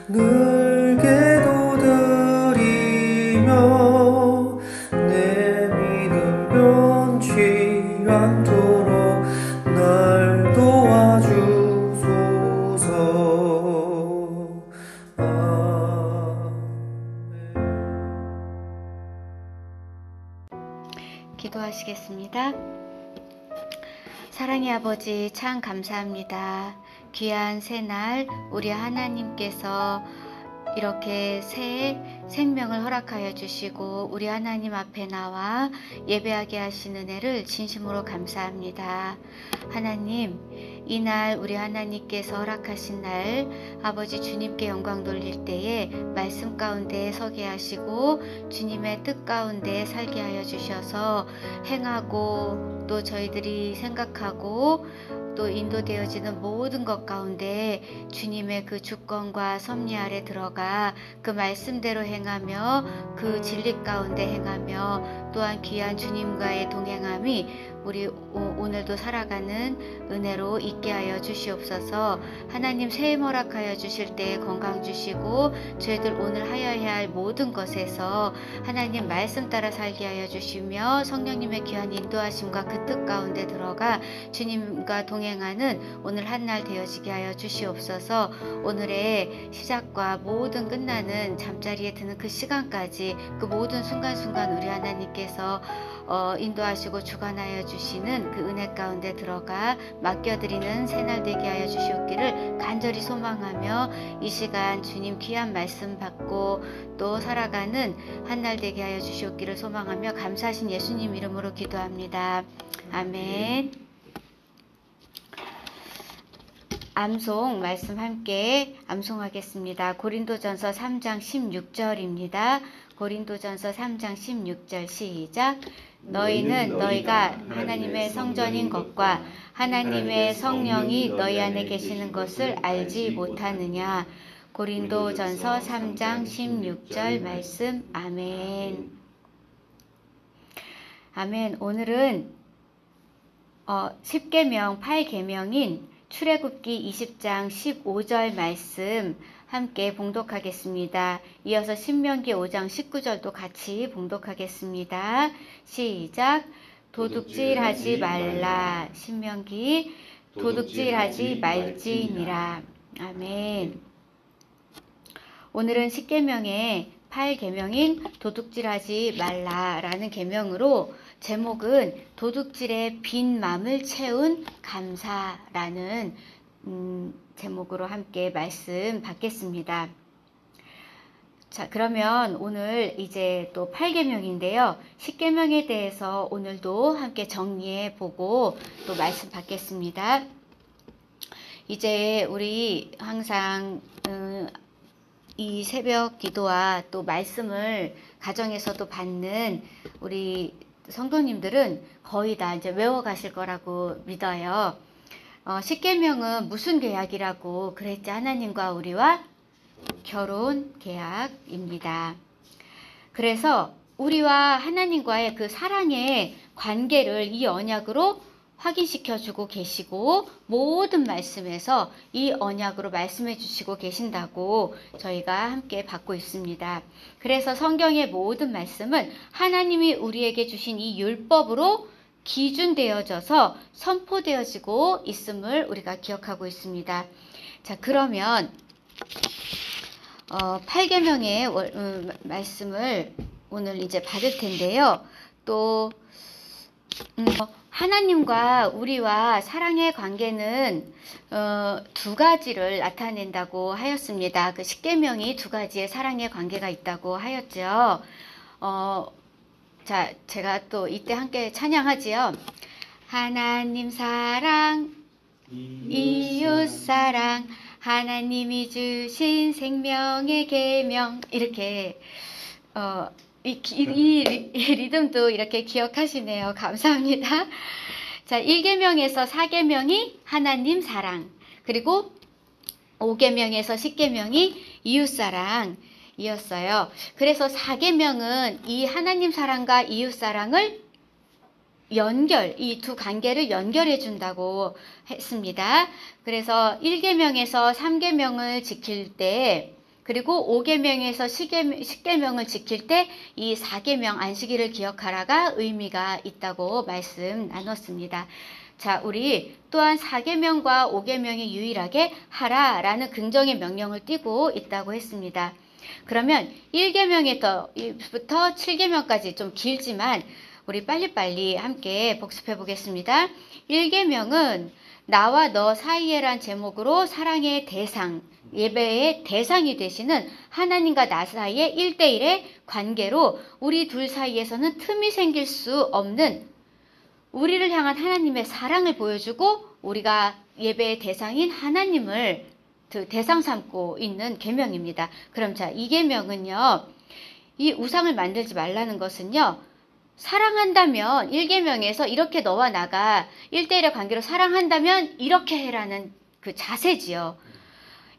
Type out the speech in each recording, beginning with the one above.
늘 기도드리며 내 믿음 변치 않도록 날 도와주소서. 기도하시겠습니다. 사랑의 아버지, 참 감사합니다. 귀한 새날 우리 하나님께서 이렇게 새 생명을 허락하여 주시고 우리 하나님 앞에 나와 예배하게 하신 은혜를 진심으로 감사합니다. 하나님, 이날 우리 하나님께서 허락하신 날 아버지 주님께 영광 돌릴 때에 말씀 가운데 서게 하시고 주님의 뜻 가운데 살게 하여 주셔서 행하고 또 저희들이 생각하고 또 인도되어지는 모든 것 가운데 주님의 그 주권과 섭리 아래 들어가 그 말씀대로 행하며 그 진리 가운데 행하며 또한 귀한 주님과의 동행함이 우리 오늘도 살아가는 은혜로 있게 하여 주시옵소서. 하나님, 새해 허락하여 주실 때 건강 주시고 저희들 오늘 하여야 할 모든 것에서 하나님 말씀 따라 살게 하여 주시며 성령님의 귀한 인도하심과 그 뜻 가운데 들어가 주님과 동행하는 오늘 한날 되어지게 하여 주시옵소서. 오늘의 시작과 모든 끝나는 잠자리에 드는 그 시간까지 그 모든 순간순간 우리 하나님께서 인도하시고 주관하여 주시는 그 은혜 가운데 들어가 맡겨드리는 새날 되게 하여 주시옵기를 간절히 소망하며 이 시간 주님 귀한 말씀 받고 또 살아가는 한날 되게 하여 주시옵기를 소망하며 감사하신 예수님 이름으로 기도합니다. 아멘. 암송 말씀 함께 암송하겠습니다. 고린도전서 3장 16절입니다. 고린도전서 3장 16절 시작. 너희는 너희가 하나님의 성전인 것과 하나님의 성령이 너희 안에 계시는 것을 알지 못하느냐. 고린도전서 3장 16절 말씀. 아멘. 아멘. 오늘은 10계명 8계명인 출애굽기 20장 15절 말씀 함께 봉독하겠습니다. 이어서 신명기 5장 19절도 같이 봉독하겠습니다. 시작. 도둑질하지 말라. 신명기 도둑질하지 말지니라. 아멘. 오늘은 10계명의 8계명인 도둑질하지 말라라는 계명으로 제목은 도둑질의 빈 맘을 채운 감사라는 제목으로 함께 말씀 받겠습니다. 자, 그러면 오늘 이제 또 8계명인데요. 10계명에 대해서 오늘도 함께 정리해 보고 또 말씀 받겠습니다. 이제 우리 항상 이 새벽 기도와 또 말씀을 가정에서도 받는 우리 성도님들은 거의 다 이제 외워 가실 거라고 믿어요. 10계명은 무슨 계약이라고 그랬지? 하나님과 우리와 결혼 계약입니다. 그래서 우리와 하나님과의 그 사랑의 관계를 이 언약으로 확인시켜 주고 계시고 모든 말씀에서 이 언약으로 말씀해 주시고 계신다고 저희가 함께 받고 있습니다. 그래서 성경의 모든 말씀은 하나님이 우리에게 주신 이 율법으로 기준되어져서 선포되어지고 있음을 우리가 기억하고 있습니다. 자, 그러면 8계명의 말씀을 오늘 이제 받을 텐데요. 또 하나님과 우리와 사랑의 관계는 두 가지를 나타낸다고 하였습니다. 그 10계명이 두 가지의 사랑의 관계가 있다고 하였죠. 자, 제가 또 이때 함께 찬양하지요. 하나님 사랑, 이웃 사랑, 하나님이 주신 생명의 계명, 이렇게 이 리듬도 이렇게 기억하시네요. 감사합니다. 자, 1계명에서 4계명이 하나님 사랑, 그리고 5계명에서 10계명이 이웃사랑이었어요. 그래서 4계명은 이 하나님 사랑과 이웃사랑을 이 두 관계를 연결해 준다고 했습니다. 그래서 1계명에서 3계명을 지킬 때 그리고 5계명에서 10계명을 지킬 때 이 4계명 안식일을 기억하라가 의미가 있다고 말씀 나눴습니다. 자, 우리 또한 4계명과 5계명이 유일하게 하라라는 긍정의 명령을 띠고 있다고 했습니다. 그러면 1계명부터 7계명까지 좀 길지만 우리 빨리빨리 함께 복습해 보겠습니다. 1계명은 나와 너 사이에란 제목으로 사랑의 대상, 예배의 대상이 되시는 하나님과 나 사이의 1대1의 관계로 우리 둘 사이에서는 틈이 생길 수 없는 우리를 향한 하나님의 사랑을 보여주고 우리가 예배의 대상인 하나님을 대상 삼고 있는 계명입니다. 그럼 자, 이 계명은요, 이 우상을 만들지 말라는 것은요, 사랑한다면 1계명에서 이렇게 너와 나가 1대1의 관계로 사랑한다면 이렇게 해라는 그 자세지요.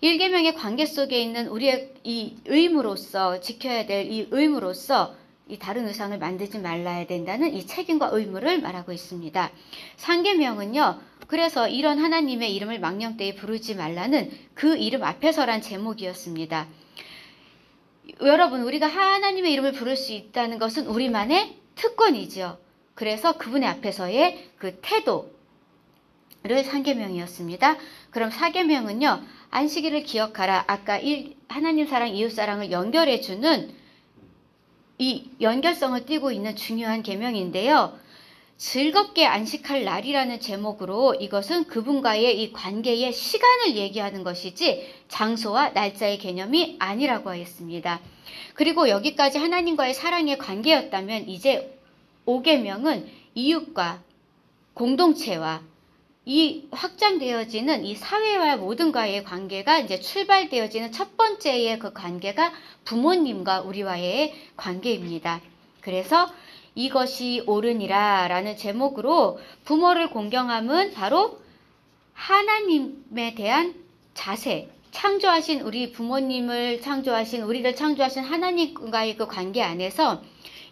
1계명의 관계 속에 있는 우리의 이 의무로서 지켜야 될 이 의무로서 이 다른 우상을 만들지 말아야 된다는 이 책임과 의무를 말하고 있습니다. 3계명은요. 그래서 이런 하나님의 이름을 망령되이 부르지 말라는 그 이름 앞에서란 제목이었습니다. 여러분, 우리가 하나님의 이름을 부를 수 있다는 것은 우리만의 특권이죠. 그래서 그분의 앞에서의 그 태도를 3계명이었습니다. 그럼 4계명은요. 안식일을 기억하라. 아까 하나님 사랑, 이웃 사랑을 연결해주는 이 연결성을 띠고 있는 중요한 계명인데요. 즐겁게 안식할 날이라는 제목으로 이것은 그분과의 이 관계의 시간을 얘기하는 것이지 장소와 날짜의 개념이 아니라고 하였습니다. 그리고 여기까지 하나님과의 사랑의 관계였다면 이제 5계명은 이웃과 공동체와 이 확장되어지는 이 사회와 모든과의 관계가 이제 출발되어지는 첫 번째의 그 관계가 부모님과 우리와의 관계입니다. 그래서 이것이 옳으니라 라는 제목으로 부모를 공경함은 바로 하나님에 대한 자세, 창조하신 우리 부모님을 창조하신 우리를 창조하신 하나님과의 그 관계 안에서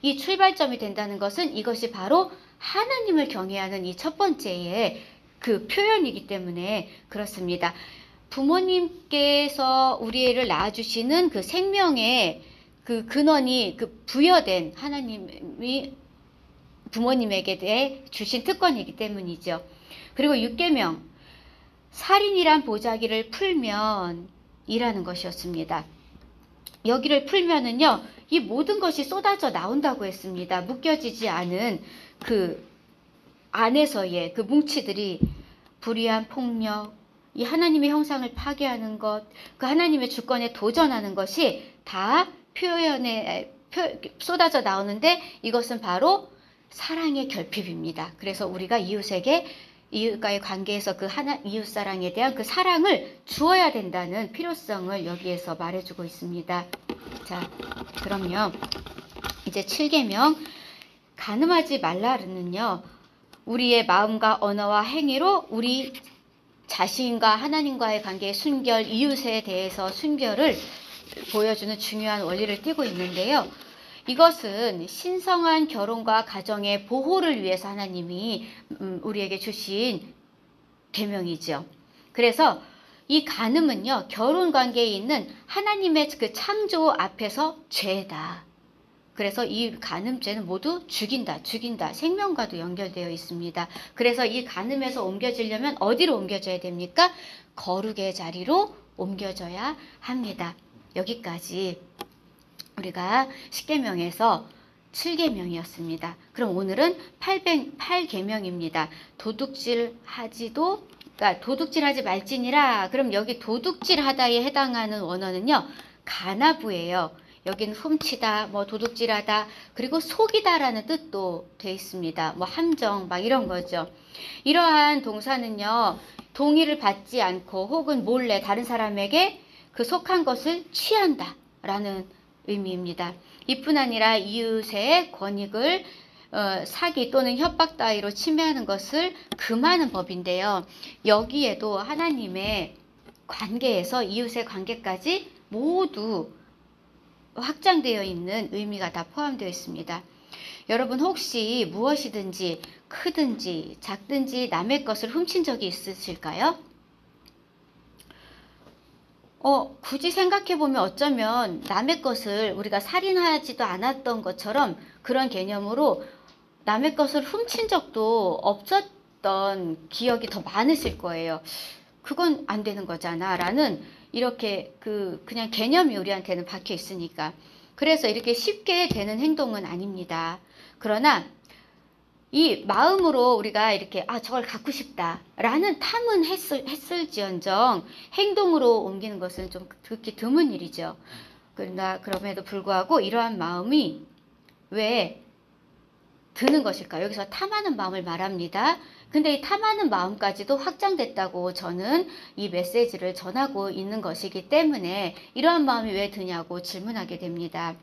이 출발점이 된다는 것은 이것이 바로 하나님을 경외하는 이 첫 번째의 그 표현이기 때문에 그렇습니다. 부모님께서 우리를 낳아주시는 그 생명의 그 근원이 그 부여된 하나님이 부모님에게 대해 주신 특권이기 때문이죠. 그리고 6계명, 살인이란 보자기를 풀면 이라는 것이었습니다. 여기를 풀면은요, 이 모든 것이 쏟아져 나온다고 했습니다. 묶여지지 않은 그 안에서의 그 뭉치들이 불의한 폭력, 이 하나님의 형상을 파괴하는 것, 그 하나님의 주권에 도전하는 것이 다 쏟아져 나오는데 이것은 바로 사랑의 결핍입니다. 그래서 우리가 이웃과의 관계에서 그 이웃 사랑에 대한 그 사랑을 주어야 된다는 필요성을 여기에서 말해주고 있습니다. 자, 그럼요. 이제 7계명, 간음하지 말라는요. 우리의 마음과 언어와 행위로 우리 자신과 하나님과의 관계의 순결, 이웃에 대해서 순결을 보여주는 중요한 원리를 띠고 있는데요. 이것은 신성한 결혼과 가정의 보호를 위해서 하나님이 우리에게 주신 계명이죠. 그래서 이 간음은요, 결혼 관계에 있는 하나님의 그 창조 앞에서 죄다. 그래서 이 간음죄는 모두 죽인다, 생명과도 연결되어 있습니다. 그래서 이 간음에서 옮겨지려면 어디로 옮겨져야 됩니까? 거룩의 자리로 옮겨져야 합니다. 여기까지 우리가 10계명에서 7계명이었습니다. 그럼 오늘은 8계명입니다. 도둑질하지 말지니라. 그럼 여기 도둑질하다에 해당하는 원어는요, 간하부예요. 여기는 훔치다, 도둑질하다, 그리고 속이다라는 뜻도 돼 있습니다. 함정, 이런 거죠. 이러한 동사는요, 동의를 받지 않고 혹은 몰래 다른 사람에게 그 속한 것을 취한다 라는 의미입니다. 이뿐 아니라 이웃의 권익을 사기 또는 협박 따위로 침해하는 것을 금하는 법인데요. 여기에도 하나님의 관계에서 이웃의 관계까지 모두 확장되어 있는 의미가 다 포함되어 있습니다. 여러분 혹시 무엇이든지 크든지 작든지 남의 것을 훔친 적이 있으실까요? 굳이 생각해보면 어쩌면 남의 것을 우리가 살인하지도 않았던 것처럼 그런 개념으로 남의 것을 훔친 적도 없었던 기억이 더 많으실 거예요. 그건 안 되는 거잖아 라는 이렇게 그냥 개념이 우리한테는 박혀 있으니까. 그래서 이렇게 쉽게 되는 행동은 아닙니다. 그러나 이 마음으로 우리가 이렇게 저걸 갖고 싶다 라는 탐은 했을지언정 행동으로 옮기는 것은 좀 극히 드문 일이죠. 그러나 그럼에도 불구하고 이러한 마음이 왜 드는 것일까? 여기서 탐하는 마음을 말합니다. 근데 이 탐하는 마음까지도 확장됐다고 저는 이 메시지를 전하고 있는 것이기 때문에 이러한 마음이 왜 드냐고 질문하게 됩니다.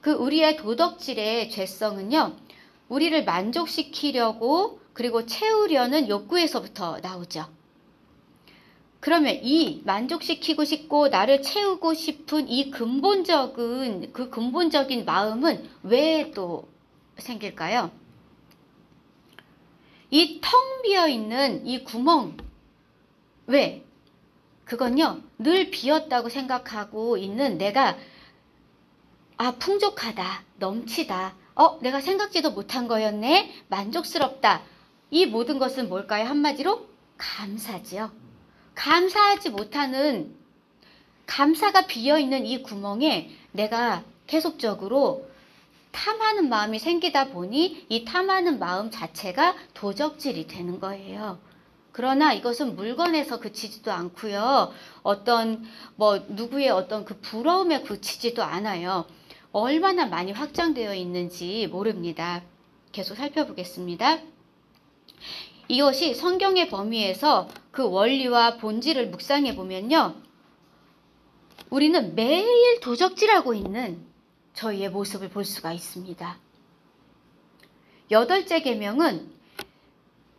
우리의 도덕질의 죄성은요, 우리를 만족시키려고 그리고 채우려는 욕구에서부터 나오죠. 그러면 이 만족시키고 싶고 나를 채우고 싶은 이 근본적인 마음은 왜 또 생길까요? 이 텅 비어 있는 이 구멍, 왜? 그건요, 늘 비었다고 생각하고 있는 내가 풍족하다, 넘치다, 내가 생각지도 못한 거였네, 만족스럽다. 이 모든 것은 뭘까요? 한마디로 감사지요. 감사하지 못하는, 감사가 비어있는 이 구멍에 내가 계속적으로 탐하는 마음이 생기다 보니 이 탐하는 마음 자체가 도적질이 되는 거예요. 그러나 이것은 물건에서 그치지도 않고요. 누구의 그 부러움에 그치지도 않아요. 얼마나 많이 확장되어 있는지 모릅니다. 계속 살펴보겠습니다. 이것이 성경의 범위에서 그 원리와 본질을 묵상해 보면요, 우리는 매일 도적질하고 있는 저희의 모습을 볼 수가 있습니다. 8째 계명은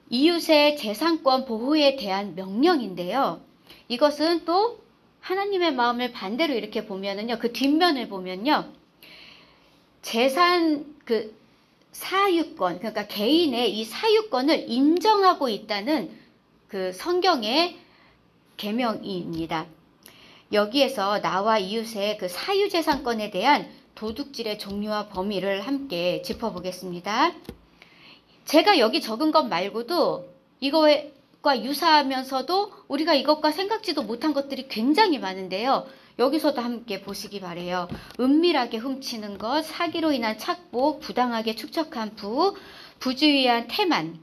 이웃의 재산권 보호에 대한 명령인데요. 이것은 또 하나님의 마음을 반대로 이렇게 보면은요, 그 뒷면을 보면요, 재산 사유권, 그러니까 개인의 이 사유권을 인정하고 있다는 그 성경의 계명입니다. 여기에서 나와 이웃의 그 사유재산권에 대한 도둑질의 종류와 범위를 함께 짚어보겠습니다. 제가 여기 적은 것 말고도 이것과 유사하면서도 우리가 이것과 생각지도 못한 것들이 굉장히 많은데요. 여기서도 함께 보시기 바래요. 은밀하게 훔치는 것, 사기로 인한 착복, 부당하게 축적한 부주의한 태만.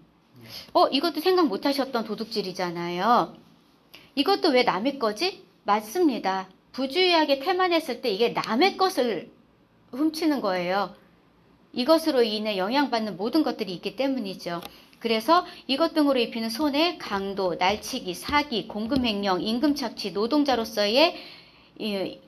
이것도 생각 못하셨던 도둑질이잖아요. 이것도 왜 남의 거지? 맞습니다. 부주의하게 태만했을 때 이게 남의 것을 훔치는 거예요. 이것으로 인해 영향받는 모든 것들이 있기 때문이죠. 그래서 이것 등으로 입히는 손해, 강도, 날치기, 사기, 공금횡령, 임금착취, 노동자로서의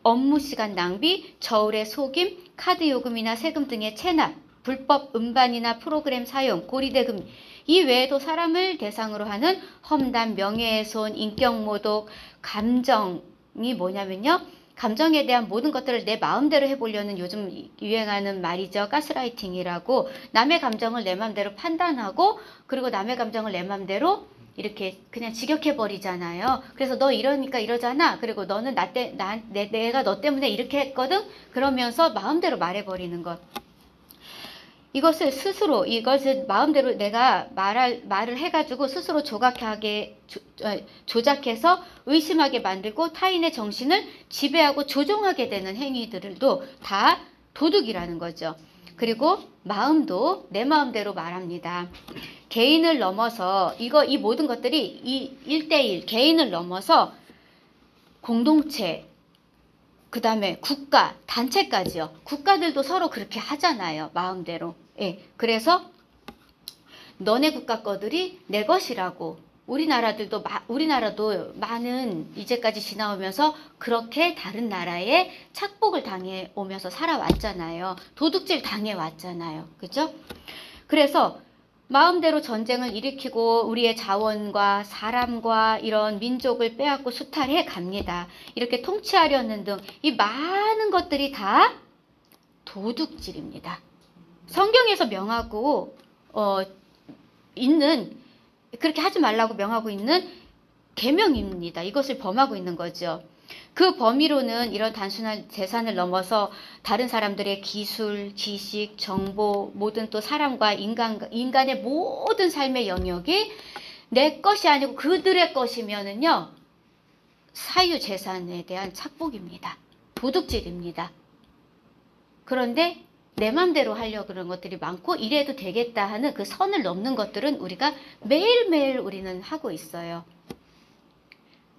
업무 시간 낭비, 저울의 속임, 카드 요금이나 세금 등의 체납, 불법 음반이나 프로그램 사용, 고리대금, 이 외에도 사람을 대상으로 하는 험담, 명예훼손, 인격모독, 감정이 뭐냐면요, 감정에 대한 모든 것들을 내 마음대로 해보려는 요즘 유행하는 말이죠. 가스라이팅이라고. 남의 감정을 내 마음대로 판단하고, 그리고 남의 감정을 내 마음대로 이렇게 그냥 직역해버리잖아요. 그래서 너 이러니까 이러잖아. 그리고 너는 내가 너 때문에 이렇게 했거든? 그러면서 마음대로 말해버리는 것. 이것을 마음대로 내가 말을 해가지고 스스로 조작해서 의심하게 만들고 타인의 정신을 지배하고 조종하게 되는 행위들도 다 도둑이라는 거죠. 그리고 마음도 내 마음대로 말합니다. 개인을 넘어서 이 모든 것들이 이 1대1 개인을 넘어서 공동체, 그 다음에 국가, 단체까지요. 국가들도 서로 그렇게 하잖아요. 마음대로. 예, 그래서 너네 국가 거들이 내 것이라고. 우리나라도 많은 이제까지 지나오면서 그렇게 다른 나라에 착복을 당해 오면서 살아왔잖아요. 도둑질 당해 왔잖아요. 그죠? 그래서 마음대로 전쟁을 일으키고 우리의 자원과 사람과 이런 민족을 빼앗고 수탈해 갑니다. 이렇게 통치하려는 등 이 많은 것들이 다 도둑질입니다. 성경에서 명하고 있는, 그렇게 하지 말라고 명하고 있는 계명입니다. 이것을 범하고 있는 거죠. 그 범위로는 이런 단순한 재산을 넘어서 다른 사람들의 기술, 지식, 정보, 모든 또 사람과 인간의 모든 삶의 영역이 내 것이 아니고 그들의 것이면은요, 사유재산에 대한 착복입니다. 도둑질입니다. 그런데 내 맘대로 하려고 그런 것들이 많고 이래도 되겠다 하는 그 선을 넘는 것들은 우리가 매일매일 우리는 하고 있어요.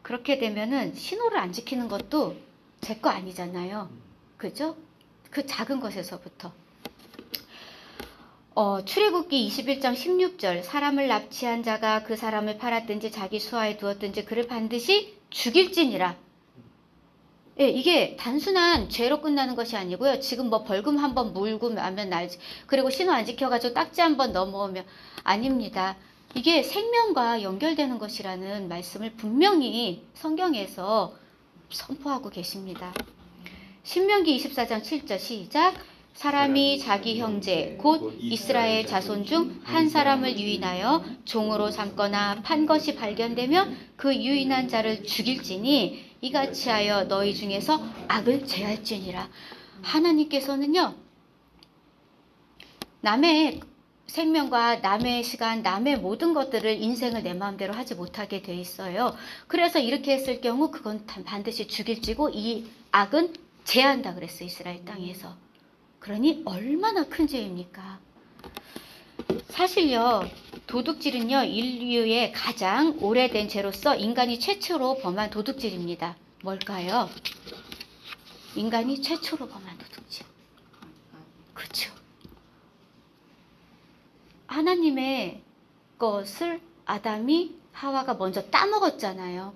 그렇게 되면은 신호를 안 지키는 것도 제 거 아니잖아요. 그죠? 그 작은 것에서부터. 출애굽기 21장 16절 사람을 납치한 자가 그 사람을 팔았든지 자기 수하에 두었든지 그를 반드시 죽일지니라. 예, 이게 단순한 죄로 끝나는 것이 아니고요. 지금 뭐 벌금 한번 물고 하면 날지, 그리고 신호 안 지켜가지고 딱지 한번 넘어오면 아닙니다. 이게 생명과 연결되는 것이라는 말씀을 분명히 성경에서 선포하고 계십니다. 신명기 24장 7절 시작. 사람이 자기 형제 곧 이스라엘 자손 중 한 사람을 유인하여 종으로 삼거나 판 것이 발견되면 그 유인한 자를 죽일지니 이같이 하여 너희 중에서 악을 제할지니라. 하나님께서는요, 남의 생명과 남의 시간, 남의 모든 것들을 인생을 내 마음대로 하지 못하게 돼 있어요. 그래서 이렇게 했을 경우 그건 반드시 죽일지고 이 악은 제한다 그랬어요. 이스라엘 땅에서. 그러니 얼마나 큰 죄입니까? 사실요, 도둑질은요, 인류의 가장 오래된 죄로서 인간이 최초로 범한 도둑질입니다. 뭘까요? 인간이 최초로 범한 도둑질. 그렇죠. 하나님의 것을 아담이 하와가 먼저 따먹었잖아요.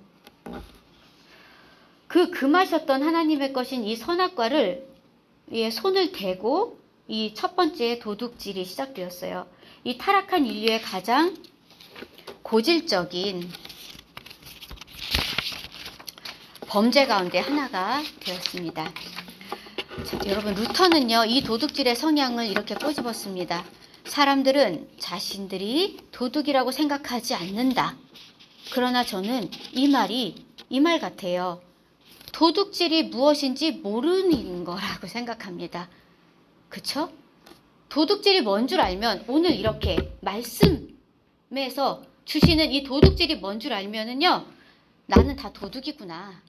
그 금하셨던 하나님의 것인 이 선악과를 손을 대고 이 첫 번째 도둑질이 시작되었어요. 이 타락한 인류의 가장 고질적인 범죄 가운데 하나가 되었습니다. 자, 여러분, 루터는요, 이 도둑질의 성향을 이렇게 꼬집었습니다. 사람들은 자신들이 도둑이라고 생각하지 않는다. 그러나 저는 이 말 같아요. 도둑질이 무엇인지 모르는 거라고 생각합니다. 그쵸? 도둑질이 뭔 줄 알면, 오늘 이렇게 말씀에서 주시는 이 도둑질이 뭔 줄 알면은요, 나는 다 도둑이구나.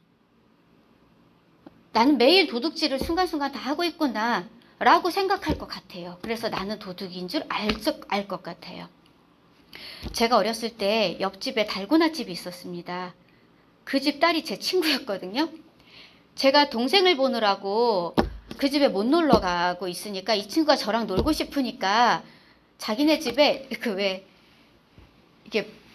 나는 매일 도둑질을 순간순간 다 하고 있구나 라고 생각할 것 같아요. 그래서 나는 도둑인 줄 알 것 같아요. 제가 어렸을 때 옆집에 달고나 집이 있었습니다. 그 집 딸이 제 친구였거든요. 제가 동생을 보느라고 그 집에 못 놀러 가고 있으니까 이 친구가 저랑 놀고 싶으니까 자기네 집에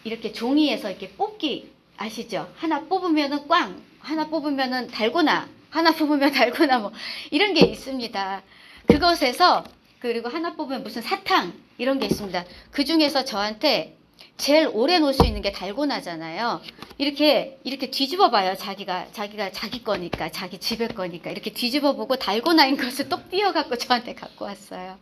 이렇게 종이에서 이렇게 뽑기 아시죠? 하나 뽑으면은 꽝, 하나 뽑으면은 달고나, 하나 뽑으면 달고나 뭐 이런 게 있습니다. 그것에서 그리고 하나 뽑으면 무슨 사탕 이런 게 있습니다. 그 중에서 저한테 제일 오래 놀 수 있는 게 달고나잖아요. 이렇게 뒤집어 봐요. 자기가 자기 거니까, 자기 집의 거니까 이렇게 뒤집어 보고 달고나인 것을 똑 띄어 갖고 저한테 갖고 왔어요.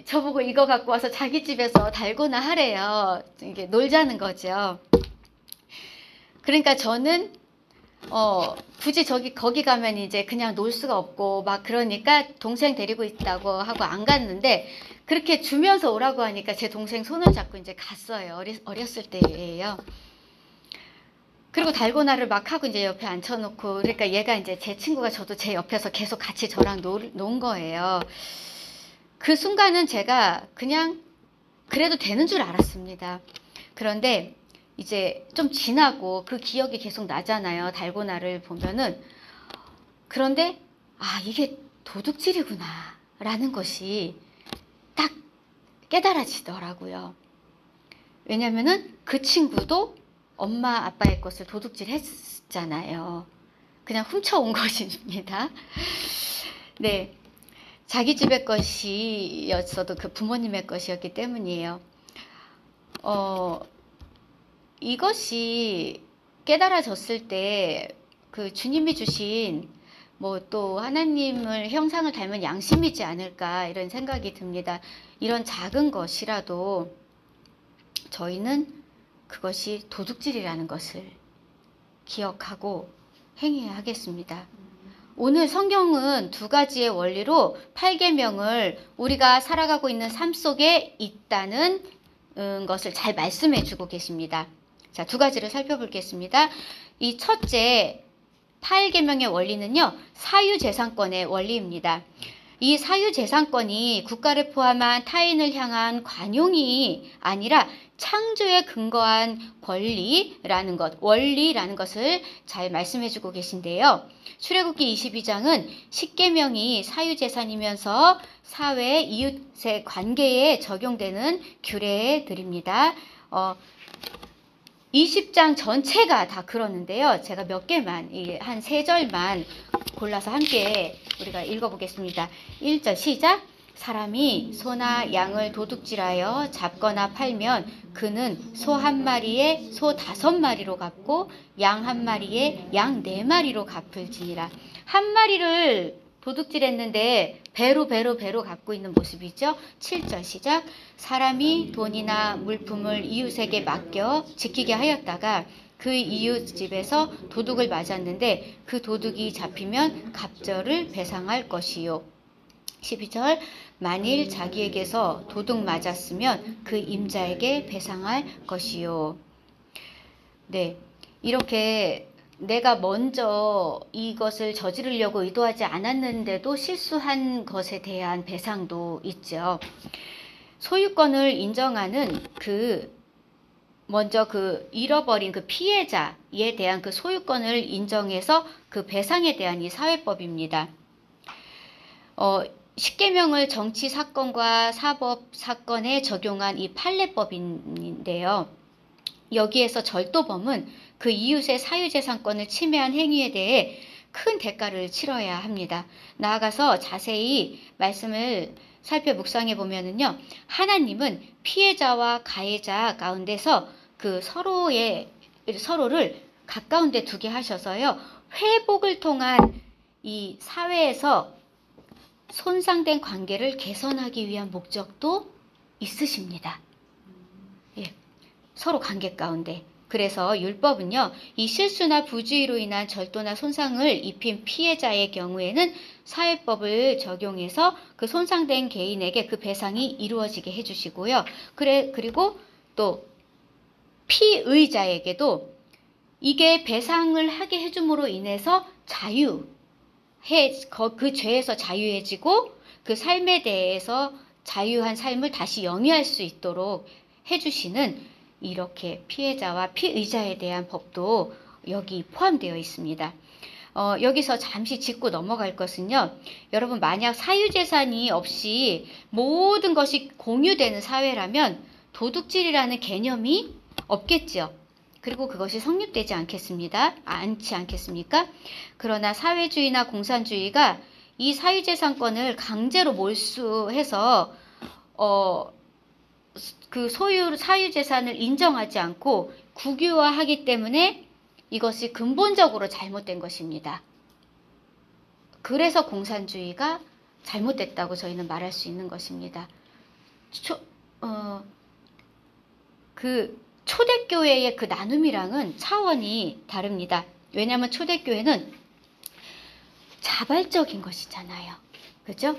저보고 이거 갖고 와서 자기 집에서 달고나 하래요. 이게 놀자는 거죠. 그러니까 저는 굳이 거기 가면 이제 그냥 놀 수가 없고 막 그러니까 동생 데리고 있다고 하고 안 갔는데, 그렇게 주면서 오라고 하니까 제 동생 손을 잡고 이제 갔어요. 어렸을 때예요. 그리고 달고나를 막 하고 이제 옆에 앉혀놓고, 그러니까 얘가 이제 제 친구가 저도 제 옆에서 계속 같이 저랑 논 거예요. 그 순간은 제가 그냥 그래도 되는 줄 알았습니다. 그런데 이제 좀 지나고 그 기억이 계속 나잖아요. 달고나를 보면은. 그런데 이게 도둑질이구나 라는 것이 딱 깨달아지더라고요. 왜냐면은 그 친구도 엄마 아빠의 것을 도둑질 했잖아요. 그냥 훔쳐온 것입니다. 네, 자기 집의 것이었어도 그 부모님의 것이었기 때문이에요. 이것이 깨달아졌을 때 그 주님이 주신 뭐 또 하나님을 형상을 닮은 양심이지 않을까 이런 생각이 듭니다. 이런 작은 것이라도 저희는 그것이 도둑질이라는 것을 기억하고 행해야 하겠습니다. 오늘 성경은 두 가지의 원리로 8계명을 우리가 살아가고 있는 삶 속에 있다는 것을 잘 말씀해 주고 계십니다. 자, 두 가지를 살펴보겠습니다. 이 첫째 8계명의 원리는요, 사유재산권의 원리입니다. 이 사유재산권이 국가를 포함한 타인을 향한 관용이 아니라 창조에 근거한 권리라는 것, 원리라는 것을 잘 말씀해 주고 계신데요. 출애굽기 22장은 10계명이 사유재산이면서 사회 이웃의 관계에 적용되는 규례들입니다. 20장 전체가 다 그러는데요. 제가 몇 개만, 한 3절만 골라서 함께 우리가 읽어보겠습니다. 1절 시작! 사람이 소나 양을 도둑질하여 잡거나 팔면 그는 소 1마리에 소 5마리로 갚고 양 1마리에 양 4마리로 갚을지니라. 1마리를 도둑질했는데 배로 갚고 있는 모습이죠. 7절 시작! 사람이 돈이나 물품을 이웃에게 맡겨 지키게 하였다가 그 이웃 집에서 도둑을 맞았는데 그 도둑이 잡히면 갑절을 배상할 것이요. 12절 만일 자기에게서 도둑 맞았으면 그 임자에게 배상할 것이요. 네, 이렇게 내가 먼저 이것을 저지르려고 의도하지 않았는데도 실수한 것에 대한 배상도 있죠. 소유권을 인정하는 먼저 잃어버린 피해자에 대한 소유권을 인정해서 그 배상에 대한 이 사회법입니다. 10계명을 정치 사건과 사법 사건에 적용한 이 판례법인데요. 여기에서 절도범은 그 이웃의 사유재산권을 침해한 행위에 대해 큰 대가를 치러야 합니다. 나아가서 자세히 말씀을 살펴 묵상해 보면은요, 하나님은 피해자와 가해자 가운데서 서로를 가까운 데 두게 하셔서요, 회복을 통한 이 사회에서 손상된 관계를 개선하기 위한 목적도 있으십니다. 예, 서로 관계 가운데. 그래서 율법은요, 이 실수나 부주의로 인한 절도나 손상을 입힌 피해자의 경우에는 사회법을 적용해서 그 손상된 개인에게 그 배상이 이루어지게 해주시고요. 그리고 또 피의자에게도 이게 배상을 하게 해줌으로 인해서 그 죄에서 자유해지고 그 삶에 대해서 자유한 삶을 다시 영위할 수 있도록 해주시는 이렇게 피해자와 피의자에 대한 법도 여기 포함되어 있습니다. 여기서 잠시 짚고 넘어갈 것은요, 여러분, 만약 사유재산이 없이 모든 것이 공유되는 사회라면 도둑질이라는 개념이 없겠죠. 그리고 그것이 성립되지 않지 않겠습니까? 그러나 사회주의나 공산주의가 이 사유재산권을 강제로 몰수해서 그 사유재산을 인정하지 않고 국유화하기 때문에 이것이 근본적으로 잘못된 것입니다. 그래서 공산주의가 잘못됐다고 저희는 말할 수 있는 것입니다. 초대교회의 그 나눔이랑은 차원이 다릅니다. 왜냐하면 초대교회는 자발적인 것이잖아요. 그죠?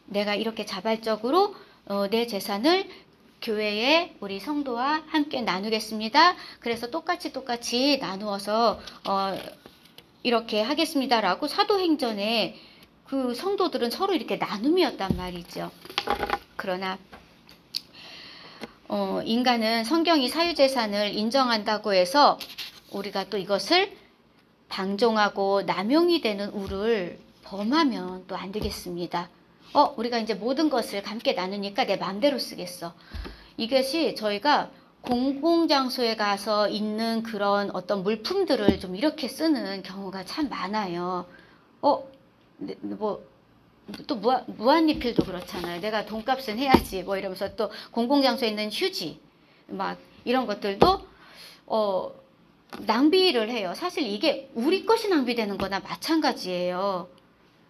내가 이렇게 자발적으로 내 재산을 교회에 우리 성도와 함께 나누겠습니다. 그래서 똑같이 나누어서 이렇게 하겠습니다라고 사도행전에 그 성도들은 서로 이렇게 나눔이었단 말이죠. 그러나 인간은 성경이 사유재산을 인정한다고 해서 우리가 또 이것을 방종하고 남용이 되는 우를 범하면 또 안 되겠습니다. 우리가 이제 모든 것을 함께 나누니까 내 마음대로 쓰겠어. 이것이 저희가 공공장소에 가서 있는 그런 어떤 물품들을 좀 이렇게 쓰는 경우가 참 많아요. 또 무한리필도 그렇잖아요. 내가 돈값은 해야지 이러면서 또 공공장소에 있는 휴지 막 이런 것들도 낭비를 해요. 사실 이게 우리 것이 낭비되는 거나 마찬가지예요.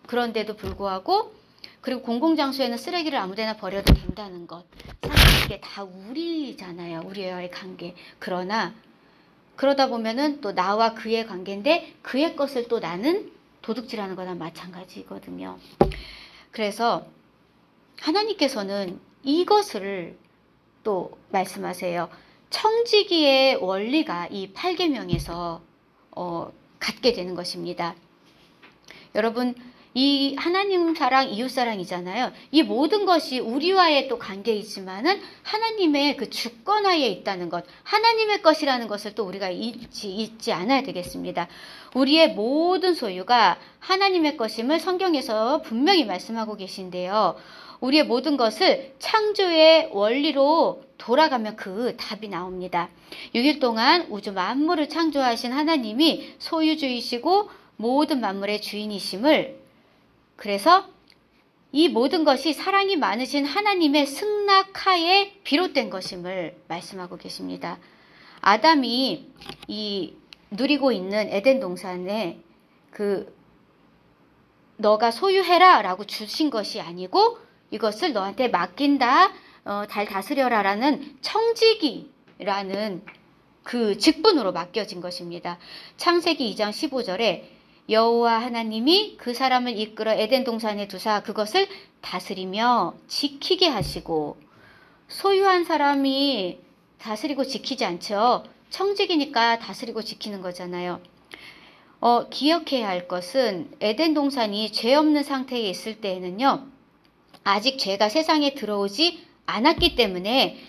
그런데도 불구하고, 그리고 공공장소에는 쓰레기를 아무데나 버려도 된다는 것, 사실 이게 다 우리잖아요. 우리와의 관계. 그러나 그러다 보면은 또 나와 그의 관계인데 그의 것을 또 나는 도둑질하는 거나 마찬가지거든요. 그래서 하나님께서는 이것을 또 말씀하세요. 청지기의 원리가 이 8계명에서 갖게 되는 것입니다. 여러분, 이 하나님 사랑, 이웃 사랑이잖아요. 이 모든 것이 우리와의 또 관계이지만은 하나님의 그 주권하에 있다는 것, 하나님의 것이라는 것을 또 우리가 잊지 않아야 되겠습니다. 우리의 모든 소유가 하나님의 것임을 성경에서 분명히 말씀하고 계신데요. 우리의 모든 것을 창조의 원리로 돌아가면 그 답이 나옵니다. 6일 동안 우주 만물을 창조하신 하나님이 소유주이시고 모든 만물의 주인이심을, 그래서 이 모든 것이 사랑이 많으신 하나님의 승낙하에 비롯된 것임을 말씀하고 계십니다. 아담이 이 누리고 있는 에덴 동산에 너가 소유해라 라고 주신 것이 아니고 이것을 너한테 맡긴다, 잘 다스려라 라는 청지기라는 그 직분으로 맡겨진 것입니다. 창세기 2장 15절에 여호와 하나님이 그 사람을 이끌어 에덴 동산에 두사 그것을 다스리며 지키게 하시고, 소유한 사람이 다스리고 지키지 않죠. 청지기니까 다스리고 지키는 거잖아요. 기억해야 할 것은 에덴 동산이 죄 없는 상태에 있을 때에는요, 아직 죄가 세상에 들어오지 않았기 때문에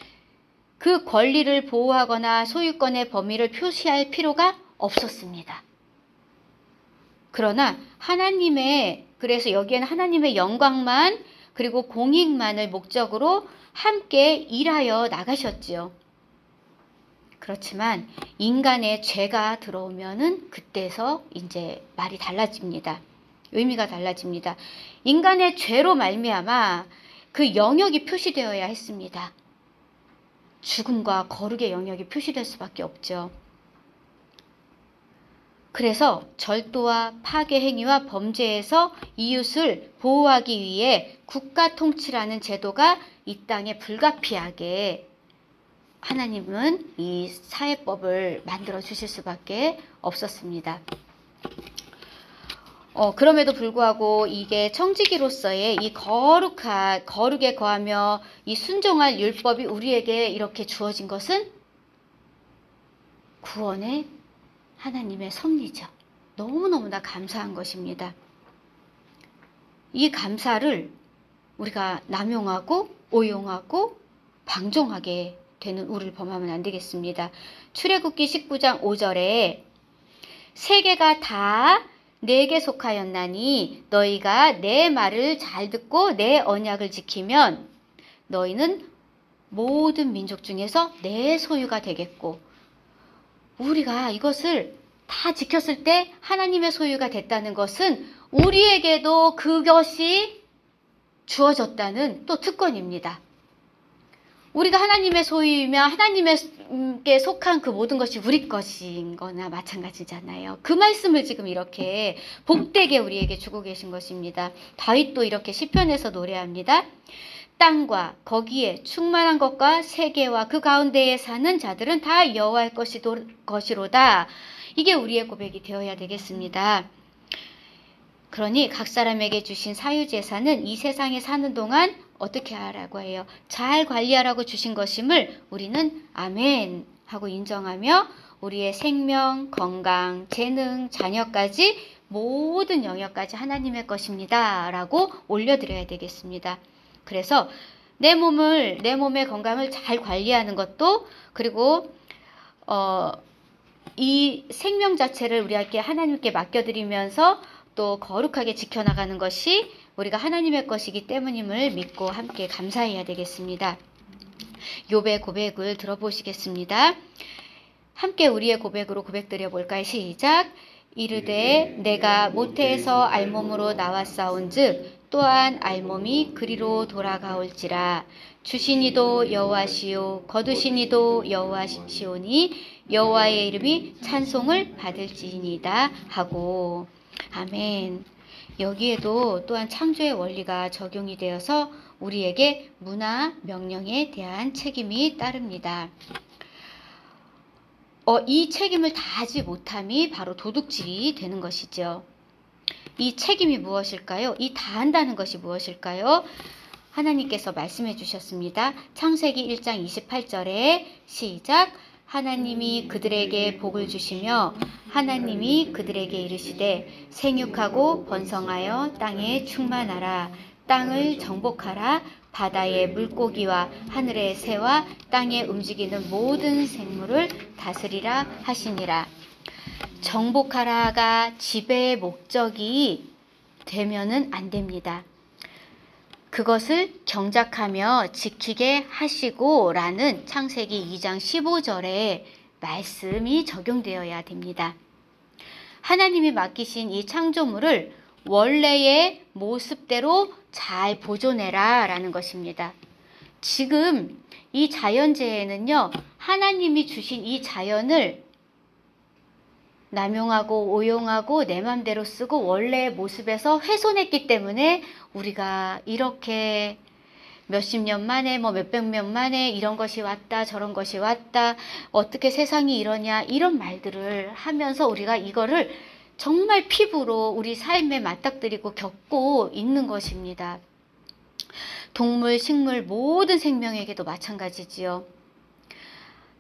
그 권리를 보호하거나 소유권의 범위를 표시할 필요가 없었습니다. 그러나 그래서 여기에는 하나님의 영광만 그리고 공익만을 목적으로 함께 일하여 나가셨지요. 그렇지만 인간의 죄가 들어오면은 그때서 이제 말이 달라집니다. 의미가 달라집니다. 인간의 죄로 말미암아 그 영역이 표시되어야 했습니다. 죽음과 거룩의 영역이 표시될 수밖에 없죠. 그래서 절도와 파괴 행위와 범죄에서 이웃을 보호하기 위해 국가 통치라는 제도가 이 땅에 불가피하게 하나님은 이 사회법을 만들어 주실 수밖에 없었습니다. 그럼에도 불구하고 이게 청지기로서의 이 거룩에 거하며 이 순종할 율법이 우리에게 이렇게 주어진 것은 구원의 하나님의 섭리죠. 너무너무나 감사한 것입니다. 이 감사를 우리가 남용하고 오용하고 방종하게 되는 우리를 범하면 안 되겠습니다. 출애굽기 19장 5절에 세계가 다 내게 속하였나니 너희가 내 말을 잘 듣고 내 언약을 지키면 너희는 모든 민족 중에서 내 소유가 되겠고, 우리가 이것을 다 지켰을 때 하나님의 소유가 됐다는 것은 우리에게도 그것이 주어졌다는 또 특권입니다. 우리가 하나님의 소유이며 하나님께 속한 그 모든 것이 우리 것인 거나 마찬가지잖아요. 그 말씀을 지금 이렇게 복되게 우리에게 주고 계신 것입니다. 다윗도 이렇게 시편에서 노래합니다. 땅과 거기에 충만한 것과 세계와 그 가운데에 사는 자들은 다 여호와의 것이로다. 이게 우리의 고백이 되어야 되겠습니다. 그러니 각 사람에게 주신 사유재산은 이 세상에 사는 동안 어떻게 하라고 해요? 잘 관리하라고 주신 것임을 우리는 아멘 하고 인정하며 우리의 생명, 건강, 재능, 자녀까지 모든 영역까지 하나님의 것입니다 라고 올려드려야 되겠습니다. 그래서 내 몸의 건강을 잘 관리하는 것도, 그리고 이 생명 자체를 우리에게 하나님께 맡겨드리면서 또 거룩하게 지켜나가는 것이 우리가 하나님의 것이기 때문임을 믿고 함께 감사해야 되겠습니다. 욥의 고백을 들어보시겠습니다. 함께 우리의 고백으로 고백드려 볼까요? 시작. 이르되 내가 모태에서 알몸으로 나왔사온즉 또한 알몸이 그리로 돌아가올지라. 주신 이도 여호와시요 거두신 이도 여호와시오니 여호와의 이름이 찬송을 받을지니이다 하고. 아멘. 여기에도 또한 창조의 원리가 적용이 되어서 우리에게 문화, 명령에 대한 책임이 따릅니다. 이 책임을 다하지 못함이 바로 도둑질이 되는 것이죠. 이 책임이 무엇일까요? 이 다한다는 것이 무엇일까요? 하나님께서 말씀해 주셨습니다. 창세기 1장 28절에 시작. 하나님이 그들에게 복을 주시며 하나님이 그들에게 이르시되 생육하고 번성하여 땅에 충만하라. 땅을 정복하라. 바다의 물고기와 하늘의 새와 땅에 움직이는 모든 생물을 다스리라 하시니라. 정복하라가 지배의 목적이 되면은 안 됩니다. 그것을 경작하며 지키게 하시고 라는 창세기 2장 15절의 말씀이 적용되어야 됩니다. 하나님이 맡기신 이 창조물을 원래의 모습대로 잘 보존해라 라는 것입니다. 지금 이 자연재해는요, 하나님이 주신 이 자연을 남용하고 오용하고 내 맘대로 쓰고 원래의 모습에서 훼손했기 때문에 우리가 이렇게 몇십 년 만에 몇백 년 만에 이런 것이 왔다 저런 것이 왔다 어떻게 세상이 이러냐 이런 말들을 하면서 우리가 이거를 정말 피부로 우리 삶에 맞닥뜨리고 겪고 있는 것입니다. 동물, 식물 모든 생명에게도 마찬가지지요.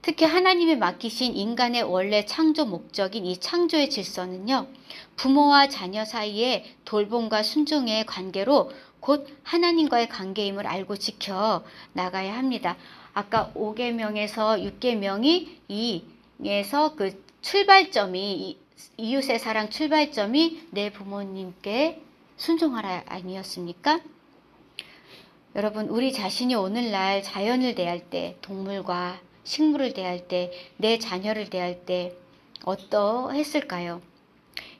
특히 하나님이 맡기신 인간의 원래 창조 목적인 이 창조의 질서는요, 부모와 자녀 사이의 돌봄과 순종의 관계로 곧 하나님과의 관계임을 알고 지켜 나가야 합니다. 아까 5계명에서 6계명이 이에서 그 출발점이 이웃의 사랑 출발점이 내 부모님께 순종하라 아니었습니까? 여러분, 우리 자신이 오늘날 자연을 대할 때, 동물과 식물을 대할 때, 내 자녀를 대할 때 어떠했을까요?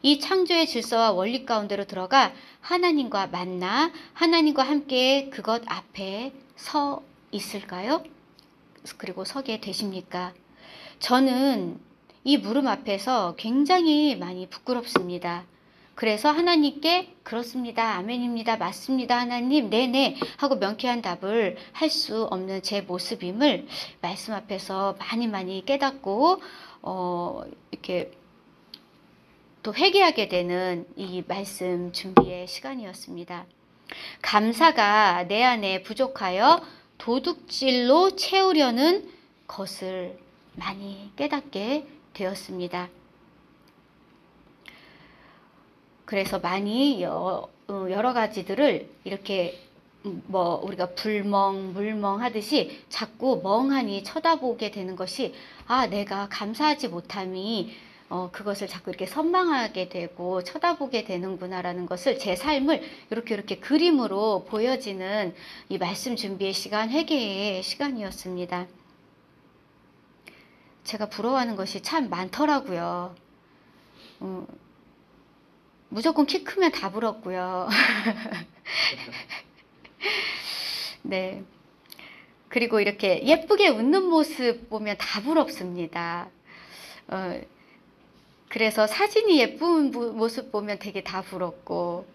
이 창조의 질서와 원리 가운데로 들어가 하나님과 만나 하나님과 함께 그것 앞에 서 있을까요? 그리고 서게 되십니까? 저는 이 물음 앞에서 굉장히 많이 부끄럽습니다. 그래서 하나님께 그렇습니다, 아멘입니다, 맞습니다, 하나님, 네네 하고 명쾌한 답을 할 수 없는 제 모습임을 말씀 앞에서 많이 깨닫고 이렇게 또 회개하게 되는 이 말씀 준비의 시간이었습니다. 감사가 내 안에 부족하여 도둑질로 채우려는 것을 많이 깨닫게 되었습니다. 그래서 많이 여러 가지들을 이렇게 우리가 불멍, 물멍 하듯이 자꾸 멍하니 쳐다보게 되는 것이 내가 감사하지 못함이 그것을 자꾸 이렇게 선망하게 되고 쳐다보게 되는구나라는 것을 제 삶을 이렇게 그림으로 보여지는 이 말씀 준비의 시간, 회개의 시간이었습니다. 제가 부러워하는 것이 참 많더라고요. 무조건 키 크면 다 부럽고요. 네. 그리고 이렇게 예쁘게 웃는 모습 보면 다 부럽습니다. 그래서 사진이 예쁜 모습 보면 되게 다 부럽고,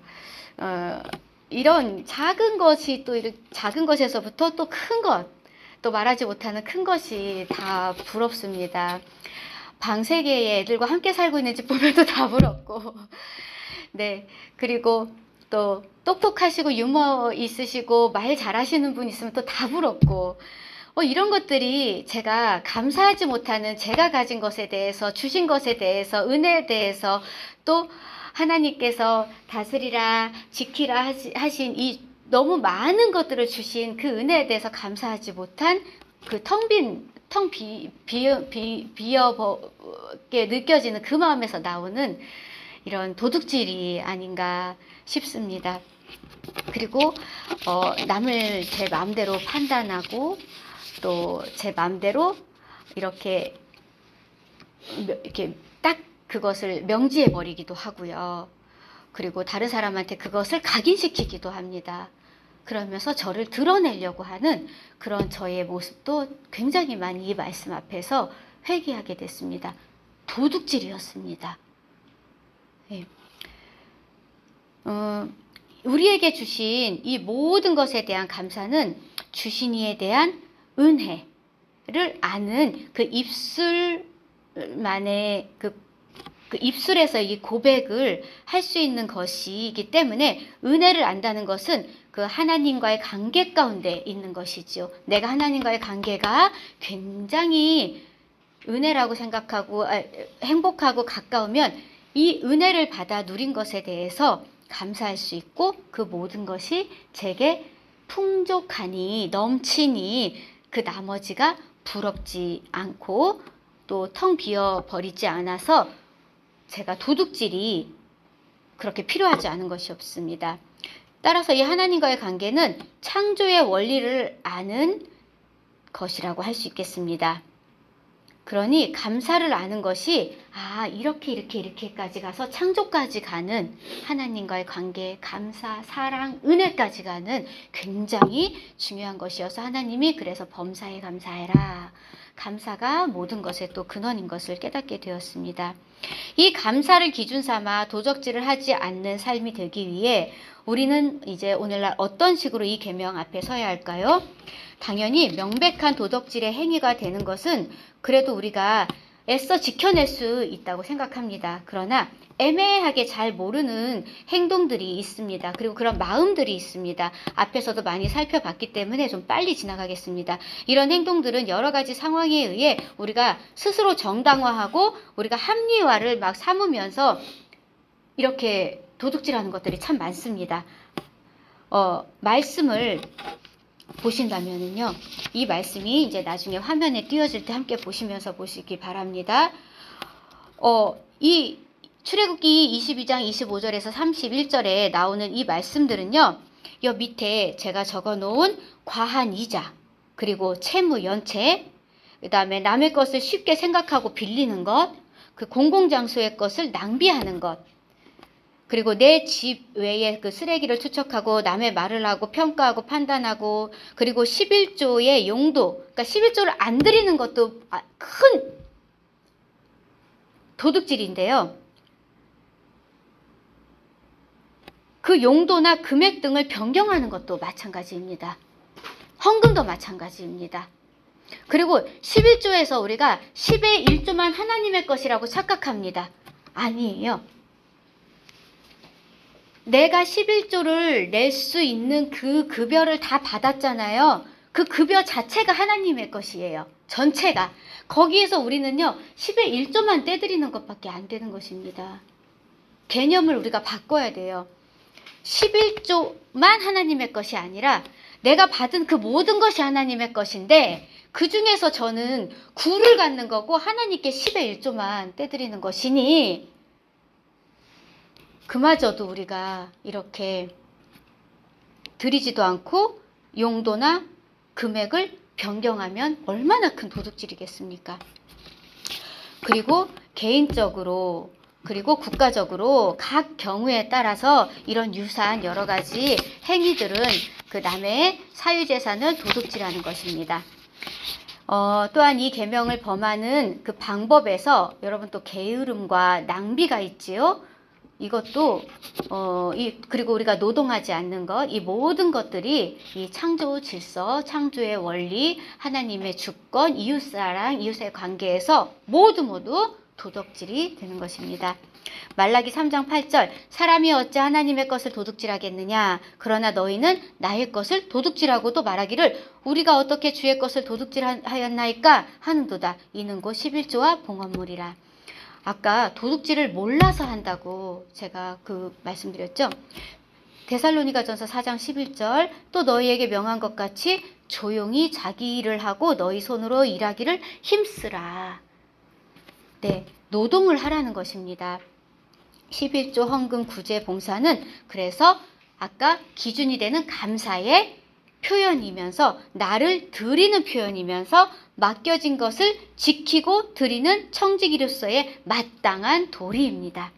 이런 작은 것이 또 이렇게 작은 것에서부터 또 큰 것, 또 말하지 못하는 큰 것이 다 부럽습니다. 방세계의 애들과 함께 살고 있는 집 보면 또 다 부럽고, 네. 그리고 또 똑똑하시고 유머 있으시고 말 잘하시는 분 있으면 또 다 부럽고, 이런 것들이 제가 감사하지 못하는 제가 가진 것에 대해서, 주신 것에 대해서, 은혜에 대해서, 또 하나님께서 다스리라, 지키라 하신 이 너무 많은 것들을 주신 그 은혜에 대해서 감사하지 못한 그 비어게 느껴지는 그 마음에서 나오는 이런 도둑질이 아닌가 싶습니다. 그리고 남을 제 마음대로 판단하고 또 제 마음대로 이렇게 딱 그것을 명지해 버리기도 하고요. 그리고 다른 사람한테 그것을 각인시키기도 합니다. 그러면서 저를 드러내려고 하는 그런 저의 모습도 굉장히 많이 이 말씀 앞에서 회개하게 됐습니다. 도둑질이었습니다. 네. 우리에게 주신 이 모든 것에 대한 감사는 주신 이에 대한 은혜를 아는 그 입술로 만에 그 입술에서 이 고백을 할 수 있는 것이기 때문에 은혜를 안다는 것은 그 하나님과의 관계 가운데 있는 것이죠. 내가 하나님과의 관계가 굉장히 은혜라고 생각하고 행복하고 가까우면 이 은혜를 받아 누린 것에 대해서 감사할 수 있고 그 모든 것이 제게 풍족하니 넘치니 그 나머지가 부럽지 않고 또 텅 비어 버리지 않아서 제가 도둑질이 그렇게 필요하지 않은 것이 없습니다. 따라서 이 하나님과의 관계는 창조의 원리를 아는 것이라고 할 수 있겠습니다. 그러니 감사를 아는 것이 이렇게까지 가서 창조까지 가는 하나님과의 관계, 감사, 사랑, 은혜까지 가는 굉장히 중요한 것이어서 하나님이 그래서 범사에 감사해라. 감사가 모든 것의 또 근원인 것을 깨닫게 되었습니다. 이 감사를 기준 삼아 도적질을 하지 않는 삶이 되기 위해 우리는 이제 오늘날 어떤 식으로 이 계명 앞에 서야 할까요? 당연히 명백한 도덕질의 행위가 되는 것은 그래도 우리가 애써 지켜낼 수 있다고 생각합니다. 그러나 애매하게 잘 모르는 행동들이 있습니다. 그리고 그런 마음들이 있습니다. 앞에서도 많이 살펴봤기 때문에 좀 빨리 지나가겠습니다. 이런 행동들은 여러 가지 상황에 의해 우리가 스스로 정당화하고 우리가 합리화를 막 삼으면서 이렇게 도둑질하는 것들이 참 많습니다. 말씀을 보신다면은요, 이 말씀이 이제 나중에 화면에 띄워질 때 함께 보시면서 보시기 바랍니다. 이 출애굽기 22장 25절에서 31절에 나오는 이 말씀들은요, 여 밑에 제가 적어 놓은 과한 이자, 그리고 채무 연체, 그 다음에 남의 것을 쉽게 생각하고 빌리는 것, 그 공공장소의 것을 낭비하는 것, 그리고 내 집 외에 그 쓰레기를 투척하고 남의 말을 하고 평가하고 판단하고, 그리고 11조의 용도, 그러니까 11조를 안 드리는 것도 큰 도둑질인데요. 그 용도나 금액 등을 변경하는 것도 마찬가지입니다. 헌금도 마찬가지입니다. 그리고 11조에서 우리가 10의 1조만 하나님의 것이라고 착각합니다. 아니에요. 내가 11조를 낼 수 있는 그 급여를 다 받았잖아요. 그 급여 자체가 하나님의 것이에요. 전체가. 거기에서 우리는요, 10의 1조만 떼드리는 것밖에 안 되는 것입니다. 개념을 우리가 바꿔야 돼요. 11조만 하나님의 것이 아니라 내가 받은 그 모든 것이 하나님의 것인데 그 중에서 저는 9를 갖는 거고 하나님께 10의 1조만 떼드리는 것이니 그마저도 우리가 이렇게 드리지도 않고 용도나 금액을 변경하면 얼마나 큰 도둑질이겠습니까? 그리고 개인적으로 그리고 국가적으로 각 경우에 따라서 이런 유사한 여러 가지 행위들은 그 남의 사유재산을 도둑질하는 것입니다. 또한 이 계명을 범하는 그 방법에서 여러분 또 게으름과 낭비가 있지요. 이것도 그리고 우리가 노동하지 않는 것, 이 모든 것들이 이 창조 질서, 창조의 원리, 하나님의 주권, 이웃사랑, 이웃의 관계에서 모두 도둑질이 되는 것입니다. 말라기 3장 8절 사람이 어찌 하나님의 것을 도둑질하겠느냐 그러나 너희는 나의 것을 도둑질하고도 말하기를 우리가 어떻게 주의 것을 도둑질하였나이까 하는도다. 이는 곧 11조와 봉헌물이라. 아까 도둑질을 몰라서 한다고 제가 말씀드렸죠. 데살로니가전서 4장 11절 또 너희에게 명한 것 같이 조용히 자기 일을 하고 너희 손으로 일하기를 힘쓰라. 네, 노동을 하라는 것입니다. 11조 헌금 구제 봉사는 그래서 아까 기준이 되는 감사의 표현이면서 나를 드리는 표현이면서 맡겨진 것을 지키고 드리는 청지기로서의 마땅한 도리입니다.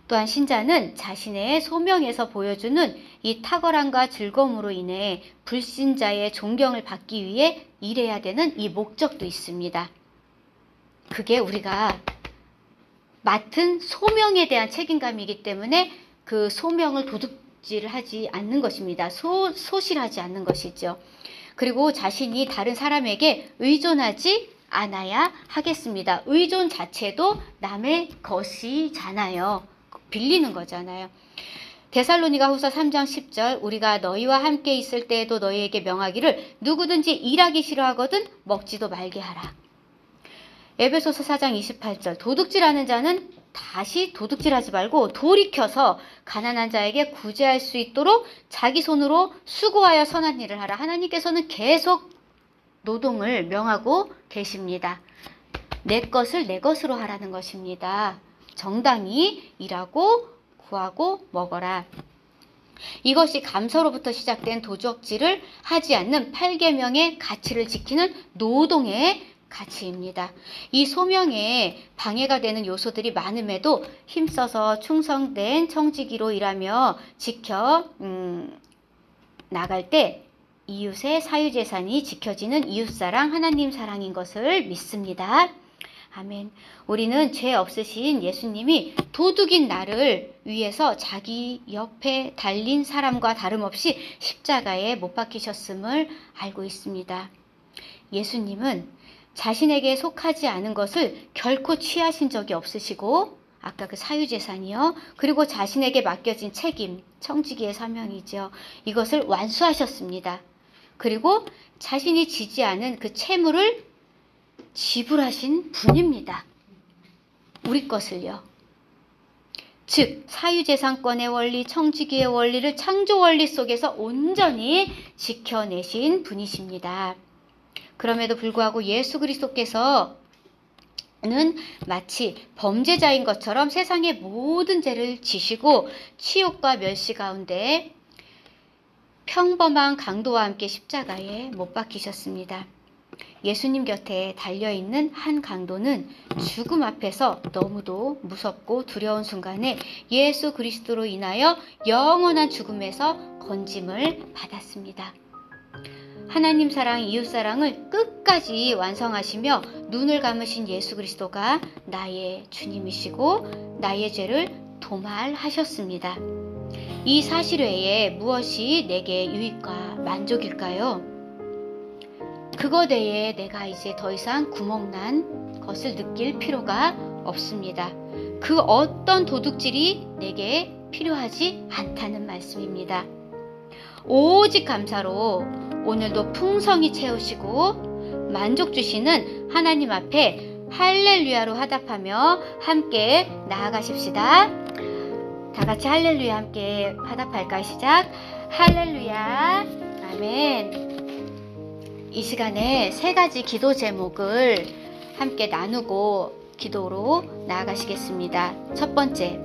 또한 신자는 자신의 소명에서 보여주는 이 탁월함과 즐거움으로 인해 불신자의 존경을 받기 위해 일해야 되는 이 목적도 있습니다. 그게 우리가 맡은 소명에 대한 책임감이기 때문에 그 소명을 도둑질하지 않는 것입니다. 소실하지 않는 것이죠. 그리고 자신이 다른 사람에게 의존하지 않아야 하겠습니다. 의존 자체도 남의 것이잖아요. 빌리는 거잖아요. 데살로니가 후서 3장 10절 우리가 너희와 함께 있을 때에도 너희에게 명하기를 누구든지 일하기 싫어하거든 먹지도 말게 하라. 에베소서 4장 28절 도둑질하는 자는 다시 도둑질하지 말고 돌이켜서 가난한 자에게 구제할 수 있도록 자기 손으로 수고하여 선한 일을 하라. 하나님께서는 계속 노동을 명하고 계십니다. 내 것을 내 것으로 하라는 것입니다. 정당히 일하고 구하고 먹어라. 이것이 감서로부터 시작된 도적질을 하지 않는 8계명의 가치를 지키는 노동의 가치입니다. 이 소명에 방해가 되는 요소들이 많음에도 힘써서 충성된 청지기로 일하며 지켜 나갈 때 이웃의 사유재산이 지켜지는 이웃사랑, 하나님 사랑인 것을 믿습니다. 아멘. 우리는 죄 없으신 예수님이 도둑인 나를 위해서 자기 옆에 달린 사람과 다름없이 십자가에 못 박히셨음을 알고 있습니다. 예수님은 자신에게 속하지 않은 것을 결코 취하신 적이 없으시고 아까 그 사유재산이요. 그리고 자신에게 맡겨진 책임, 청지기의 사명이죠. 이것을 완수하셨습니다. 그리고 자신이 지지 않은 그 채무를 지불하신 분입니다. 우리 것을요. 즉 사유재산권의 원리, 청지기의 원리를 창조 원리 속에서 온전히 지켜내신 분이십니다. 그럼에도 불구하고 예수 그리스도께서는 마치 범죄자인 것처럼 세상의 모든 죄를 지시고 치욕과 멸시 가운데 평범한 강도와 함께 십자가에 못 박히셨습니다. 예수님 곁에 달려있는 한 강도는 죽음 앞에서 너무도 무섭고 두려운 순간에 예수 그리스도로 인하여 영원한 죽음에서 건짐을 받았습니다. 하나님 사랑, 이웃 사랑을 끝까지 완성하시며 눈을 감으신 예수 그리스도가 나의 주님이시고 나의 죄를 도말하셨습니다. 이 사실 외에 무엇이 내게 유익과 만족일까요? 그거 외에 내가 이제 더 이상 구멍난 것을 느낄 필요가 없습니다. 그 어떤 도둑질이 내게 필요하지 않다는 말씀입니다. 오직 감사로 오늘도 풍성히 채우시고 만족 주시는 하나님 앞에 할렐루야로 화답하며 함께 나아가십시다. 다 같이 할렐루야 함께 화답할까요? 시작. 할렐루야. 아멘. 이 시간에 세 가지 기도 제목을 함께 나누고 기도로 나아가시겠습니다. 첫 번째,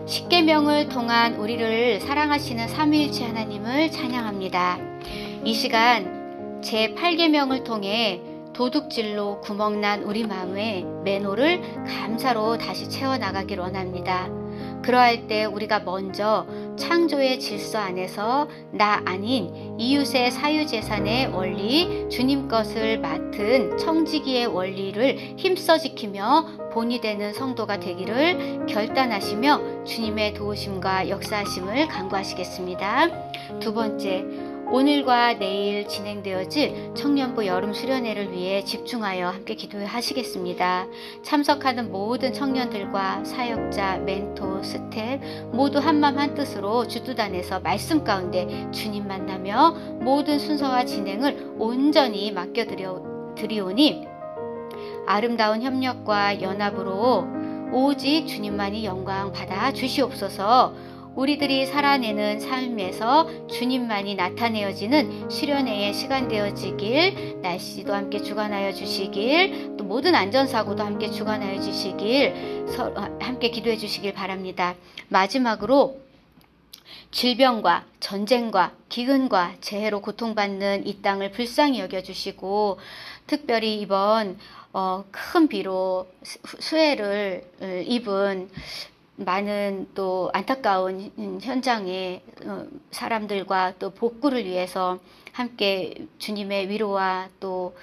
십계명을 통한 우리를 사랑하시는 삼위일체 하나님을 찬양합니다. 이 시간 제8계명을 통해 도둑질로 구멍난 우리 마음의 맨홀을 감사로 다시 채워나가길 원합니다. 그러할 때 우리가 먼저 창조의 질서 안에서 나 아닌 이웃의 사유재산의 원리, 주님 것을 맡은 청지기의 원리를 힘써 지키며 본이 되는 성도가 되기를 결단하시며 주님의 도우심과 역사하심을 간구하시겠습니다. 두 번째, 오늘과 내일 진행되어질 청년부 여름 수련회를 위해 집중하여 함께 기도하시겠습니다. 참석하는 모든 청년들과 사역자, 멘토, 스텝 모두 한마음 한뜻으로 주두단에서 말씀 가운데 주님 만나며 모든 순서와 진행을 온전히 맡겨드리오니 아름다운 협력과 연합으로 오직 주님만이 영광 받아 주시옵소서. 우리들이 살아내는 삶에서 주님만이 나타내어지는 수련회의 시간 되어지길, 날씨도 함께 주관하여 주시길, 또 모든 안전사고도 함께 주관하여 주시길, 함께 기도해 주시길 바랍니다. 마지막으로 질병과 전쟁과 기근과 재해로 고통받는 이 땅을 불쌍히 여겨주시고 특별히 이번 큰 비로 수해를 입은 많은 또 안타까운 현장의 사람들과 또 복구를 위해서 함께 주님의 위로와 또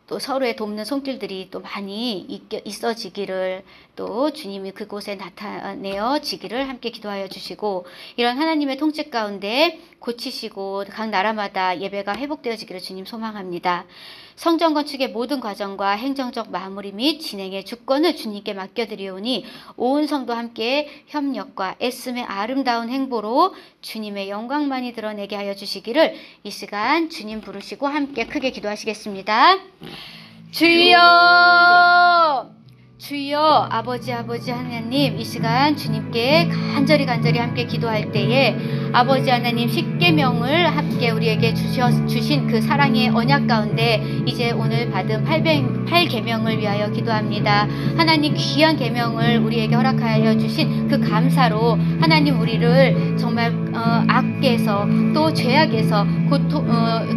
또 서로의 돕는 손길들이 또 많이 있어지기를, 또 주님이 그곳에 나타내어지기를 함께 기도하여 주시고, 이런 하나님의 통치 가운데 고치시고 각 나라마다 예배가 회복되어지기를 주님 소망합니다. 성전 건축의 모든 과정과 행정적 마무리 및 진행의 주권을 주님께 맡겨드리오니 온 성도 함께 협력과 애씀의 아름다운 행보로 주님의 영광만이 드러내게 하여 주시기를 이 시간 주님 부르시고 함께 크게 기도하시겠습니다. 주여! 주여, 아버지 하나님, 이 시간 주님께 간절히 함께 기도할 때에 아버지 하나님 십계명을 함께 우리에게 주신 그 사랑의 언약 가운데 이제 오늘 받은 8계명을 위하여 기도합니다. 하나님 귀한 계명을 우리에게 허락하여 주신 그 감사로 하나님 우리를 정말 악에서 또 죄악에서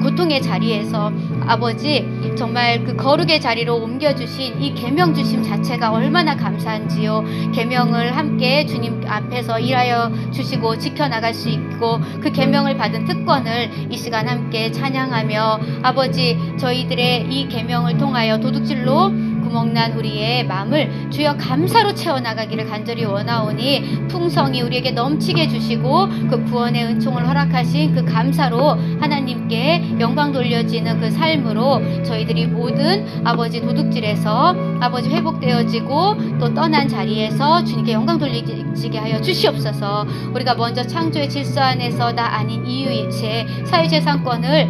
고통의 자리에서 아버지 정말 그 거룩의 자리로 옮겨주신 이 계명 주심 자체가 얼마나 감사한지요. 계명을 함께 주님 앞에서 일하여 주시고 지켜나갈 수 있고 그 계명을 받은 특권을 이 시간 함께 찬양하며 아버지 저희들의 이 계명을 통하여 도둑질로 구멍난 우리의 마음을 주여 감사로 채워나가기를 간절히 원하오니 풍성이 우리에게 넘치게 주시고 그 구원의 은총을 허락하신 그 감사로 하나님께 영광 돌려지는 그 삶으로 저희들이 모든 아버지 도둑질에서 아버지 회복되어지고 또 떠난 자리에서 주님께 영광 돌리게 하여 주시옵소서. 우리가 먼저 창조의 질서 안에서 나 아닌 이유의 사유재산권을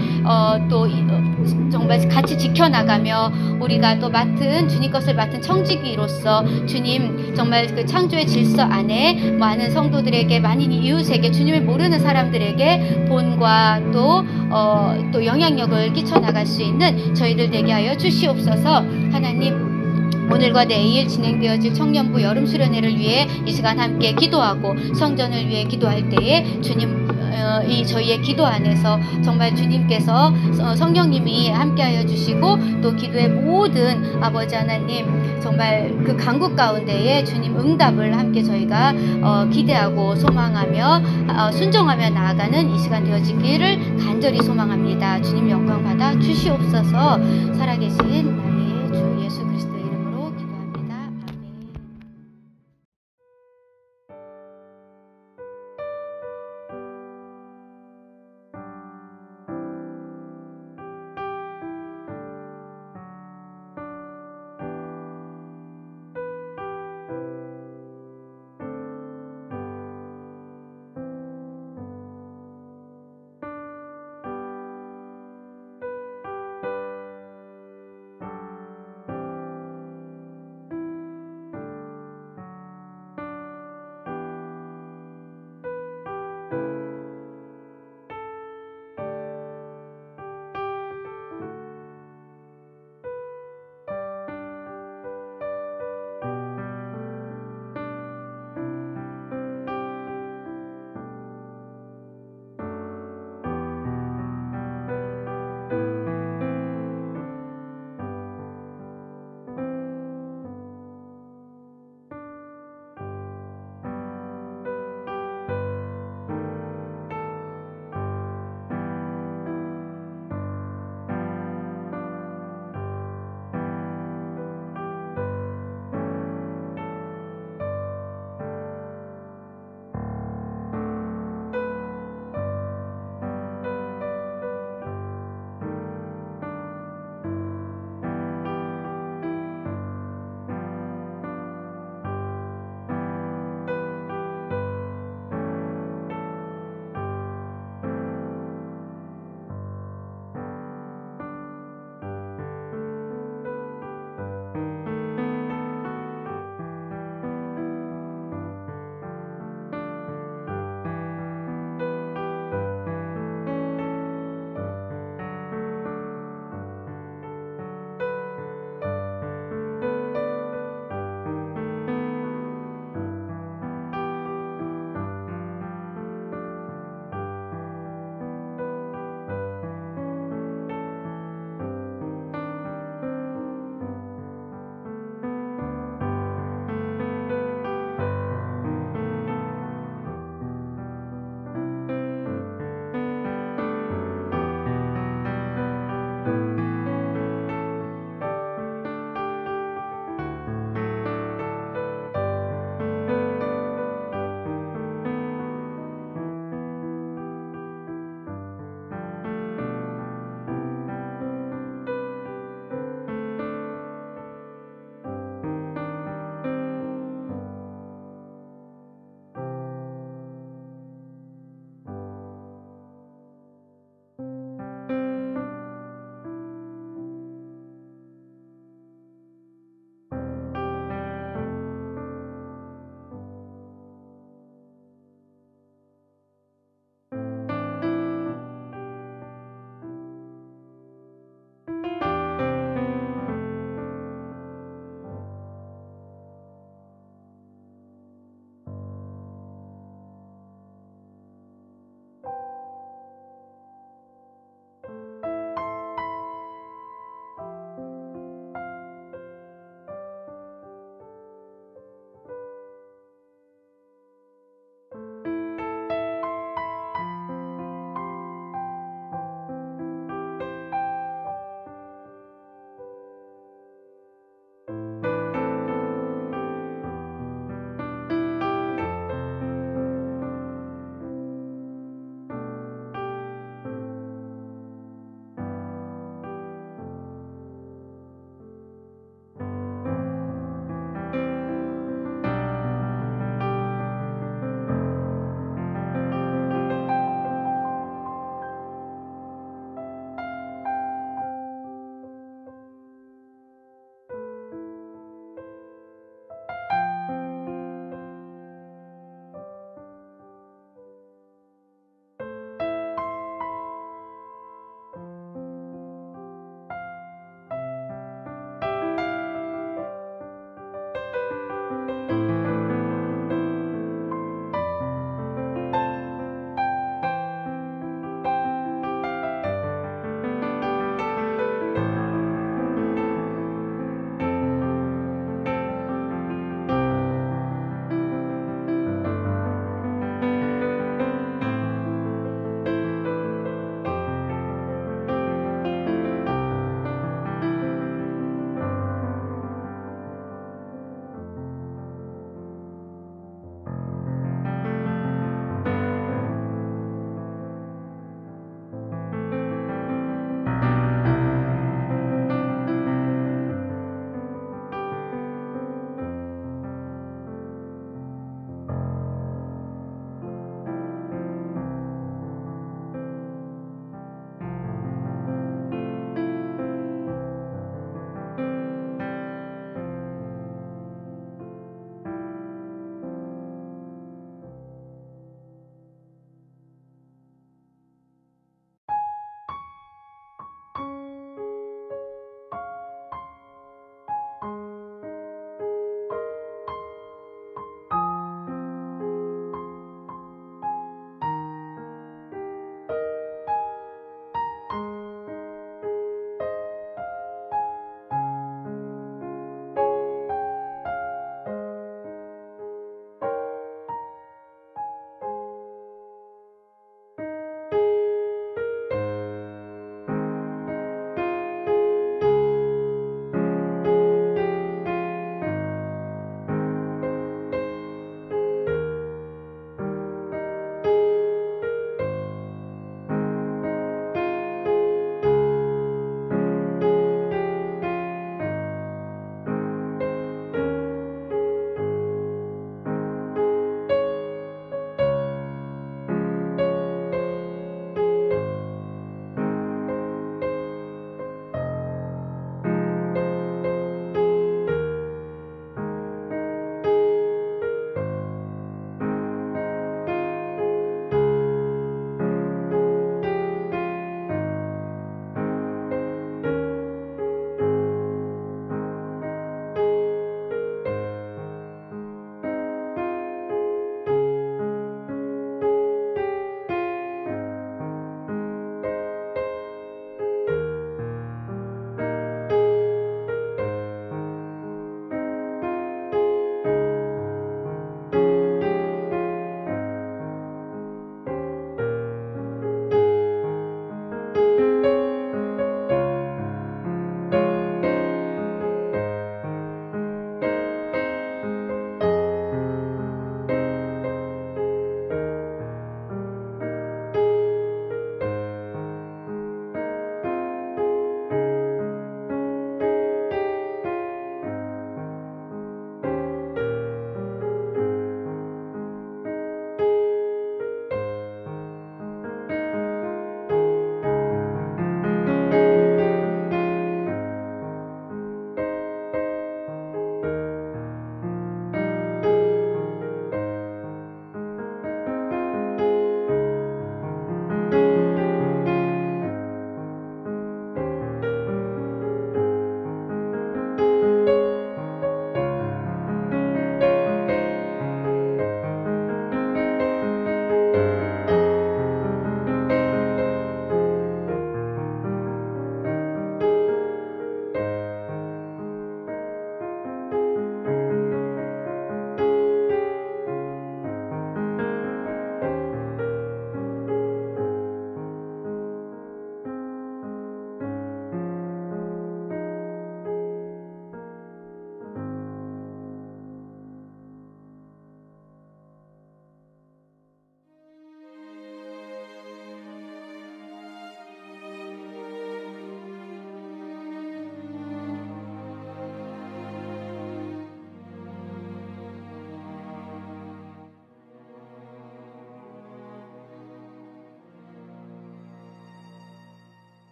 또 정말 같이 지켜나가며 우리가 또 주님 것을 맡은 청지기로서 주님 정말 그 창조의 질서 안에 많은 성도들에게 많은 이웃에게 주님을 모르는 사람들에게 본과 또 영향력을 끼쳐나갈 수 있는 저희들 되게 하여 주시옵소서. 하나님 오늘과 내일 진행되어질 청년부 여름 수련회를 위해 이 시간 함께 기도하고 성전을 위해 기도할 때에 주님 이 저희의 기도 안에서 정말 주님께서 성령님이 함께하여 주시고 또 기도의 모든 아버지 하나님 정말 그 간구 가운데에 주님 응답을 함께 저희가 기대하고 소망하며 순종하며 나아가는 이 시간 되어지기를 간절히 소망합니다. 주님 영광 받아 주시옵소서. 살아계신 나의 주 예수 그리스도의